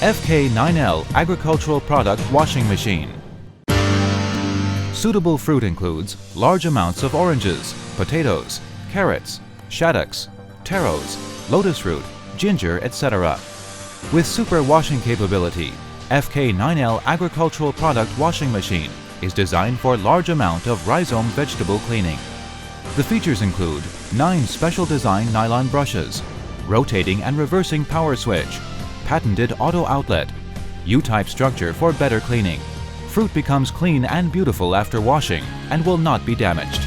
FK-9L Agricultural Product Washing Machine. Suitable fruit includes large amounts of oranges, potatoes, carrots, shaddocks, taros, lotus root, ginger, etc. With super washing capability, FK-9L Agricultural Product Washing Machine is designed for large amount of rhizome vegetable cleaning. The features include 9 special design nylon brushes, rotating and reversing power switch, patented auto outlet, U-type structure for better cleaning. Fruit becomes clean and beautiful after washing and will not be damaged.